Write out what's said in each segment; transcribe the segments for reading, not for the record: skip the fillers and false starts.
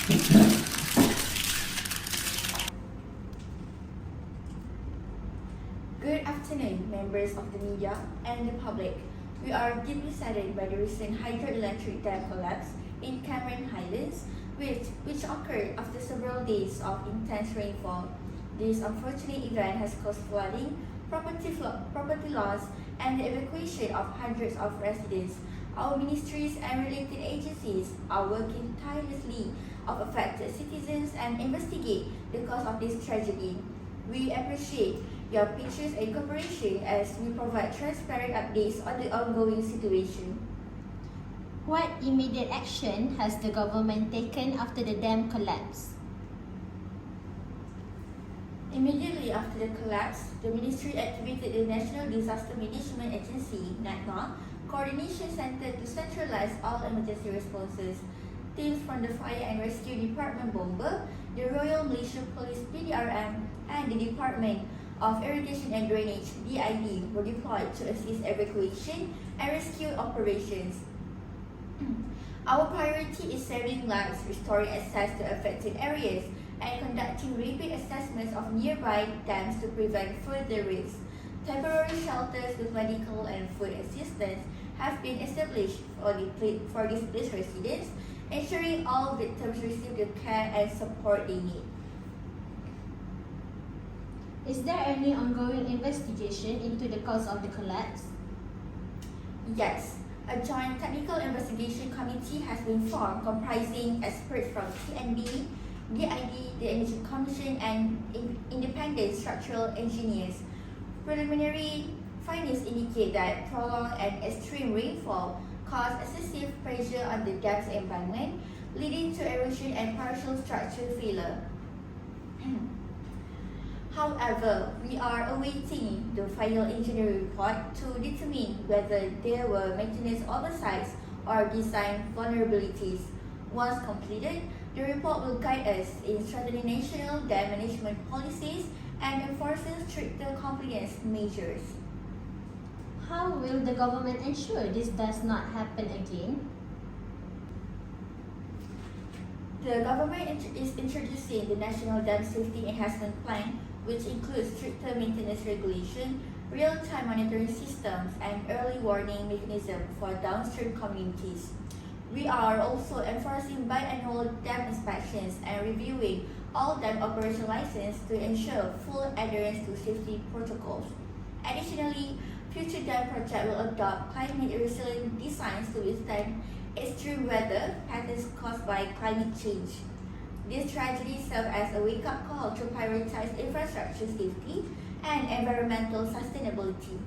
Good afternoon, members of the media and the public. We are deeply saddened by the recent hydroelectric dam collapse in Cameron Highlands, which occurred after several days of intense rainfall. This unfortunate event has caused flooding, property loss, and the evacuation of hundreds of residents. Our ministries and related agencies are working tirelessly of affected citizens and investigate the cause of this tragedy. We appreciate your patience and cooperation as we provide transparent updates on the ongoing situation. What immediate action has the government taken after the dam collapse? Immediately after the collapse, the ministry activated the National Disaster Management Agency (NADMA) Coordination Center to centralize all emergency responses. Teams from the Fire and Rescue Department Bomber, the Royal Malaysia Police (PDRM), and the Department of Irrigation and Drainage (DID) were deployed to assist evacuation and rescue operations. Our priority is saving lives, restoring access to affected areas, and conducting rapid assessments of nearby dams to prevent further risks. Temporary shelters with medical and food assistance have been established for displaced residents, ensuring all victims receive the care and support they need. Is there any ongoing investigation into the cause of the collapse? Yes, a joint technical investigation committee has been formed comprising experts from CNB, DID, the Energy Commission, and independent structural engineers. Preliminary findings indicate that prolonged and extreme rainfall caused excessive pressure on the dam's embankment, leading to erosion and partial structural failure. However, we are awaiting the final engineering report to determine whether there were maintenance oversights or design vulnerabilities. Once completed, the report will guide us in strengthening national dam management policies and enforcing stricter compliance measures. How will the government ensure this does not happen again? The government is introducing the National Dam Safety Enhancement Plan, which includes stricter maintenance regulation, real-time monitoring systems, and early warning mechanism for downstream communities. We are also enforcing biannual dam inspections and reviewing all dam operation licenses to ensure full adherence to safety protocols. Additionally, future dam projects will adopt climate-resilient designs to withstand extreme weather patterns caused by climate change. This tragedy serves as a wake-up call to prioritize infrastructure safety and environmental sustainability.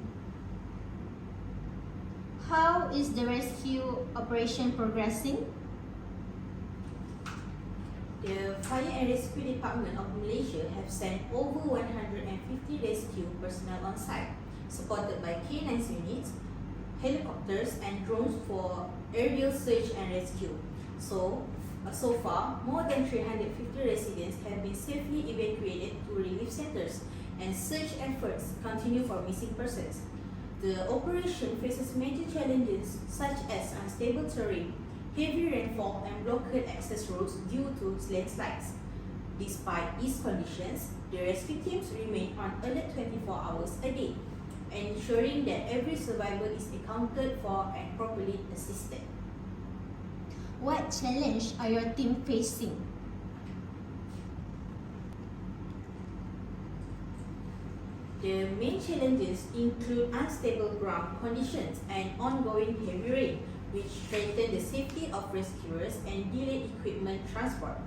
How is the rescue operation progressing? The Fire and Rescue Department of Malaysia have sent over 150 rescue personnel on site, supported by K9 units, helicopters, and drones for aerial search and rescue. So far, more than 350 residents have been safely evacuated to relief centers, and search efforts continue for missing persons. The operation faces major challenges such as unstable terrain, heavy rainfall, and blocked access roads due to landslides. Despite these conditions, the rescue teams remain on alert 24 hours a day, ensuring that every survivor is accounted for and properly assisted. What challenge are your team facing? The main challenges include unstable ground conditions and ongoing heavy rain, which threaten the safety of rescuers and delay equipment transport.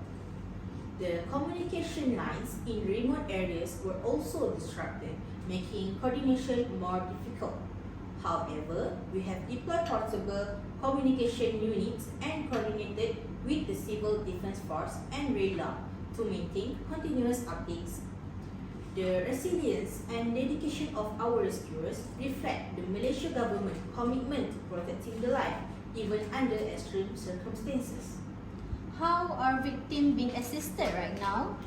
The communication lines in remote areas were also disrupted, making coordination more difficult. However, we have deployed portable communication units and coordinated with the Civil Defence Force and radar to maintain continuous updates. The resilience and dedication of our rescuers reflect the Malaysia government commitment to protecting the life even under extreme circumstances. How are victims being assisted right now?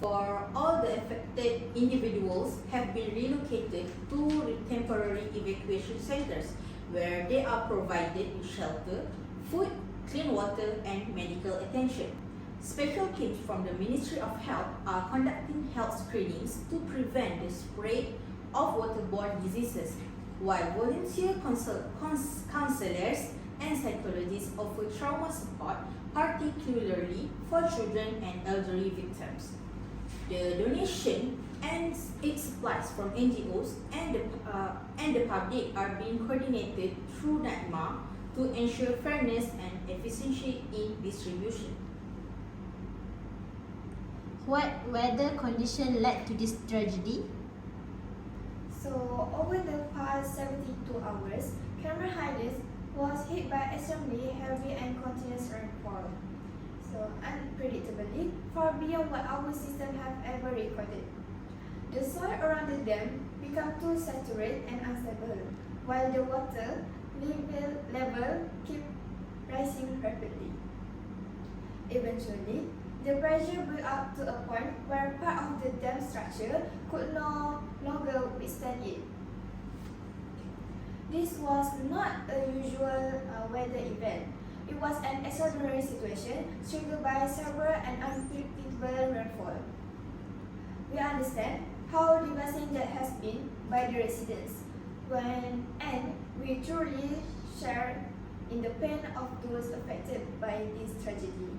For all the affected individuals have been relocated to temporary evacuation centers where they are provided with shelter, food, clean water and medical attention. Special teams from the Ministry of Health are conducting health screenings to prevent the spread of waterborne diseases, while volunteer counselors and psychologists offer trauma support, particularly for children and elderly victims. The donation and aid supplies from NGOs and the public are being coordinated through NATMA to ensure fairness and efficiency in distribution. What weather condition led to this tragedy? So, over the past 72 hours, Cameron Highlands was hit by extremely heavy and continuous rainfall. So, unpredictably, far beyond what our system have ever recorded. The soil around the dam became too saturated and unstable, while the water level kept rising rapidly. Eventually, the pressure built up to a point where part of the dam structure could no longer withstand it. This was not a usual weather event. It was an extraordinary situation triggered by severe and unpredictable rainfall. We understand how devastating that has been by the residents, and we truly share in the pain of those affected by this tragedy.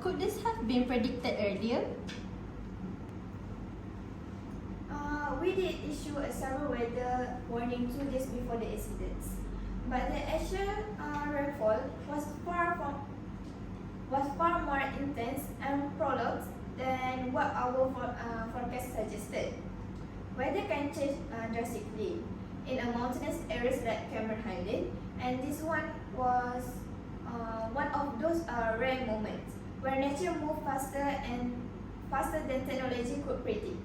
Could this have been predicted earlier? We did issue a severe weather warning 2 days before the incidents, but the actual rainfall was far more intense and prolonged than what our forecast suggested. Weather can change drastically in a mountainous areas like Cameron Highland, and this one was one of those rare moments where nature moved faster than technology could predict.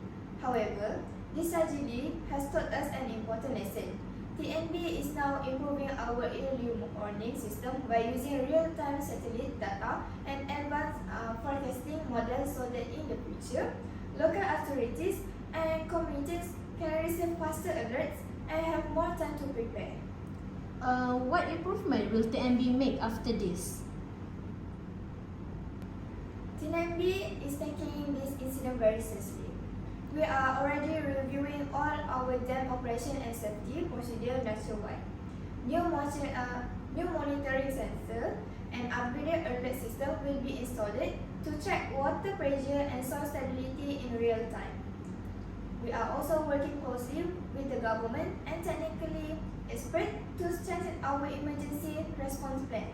However, this tragedy has taught us an important lesson. TNB is now improving our early warning system by using real-time satellite data and advanced forecasting models so that in the future, local authorities and communities can receive faster alerts and have more time to prepare. What improvement will TNB make after this? TNB is taking this incident very seriously. We are already reviewing all our dam operation and safety procedure nationwide. New monitoring sensor and upgraded alert system will be installed to track water pressure and soil stability in real time. We are also working closely with the government and technically experts to strengthen our emergency response plans.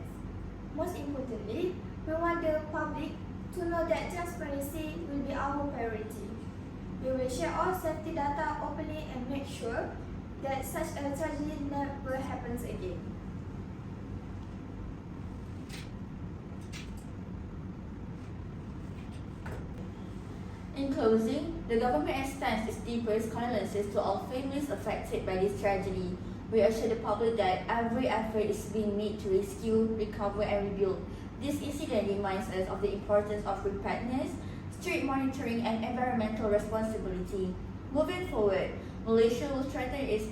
Most importantly, we want the public to know that transparency will be our priority. We will share all safety data openly and make sure that such a tragedy never happens again. In closing, the government extends its deepest condolences to all families affected by this tragedy. We assure the public that every effort is being made to rescue, recover and rebuild. This incident reminds us of the importance of preparedness, strict monitoring and environmental responsibility. Moving forward, Malaysia will strengthen its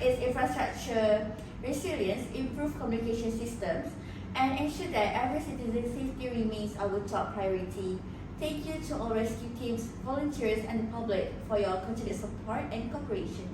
infrastructure resilience, improve communication systems, and ensure that every citizen's safety remains our top priority. Thank you to all rescue teams, volunteers, and the public for your continued support and cooperation.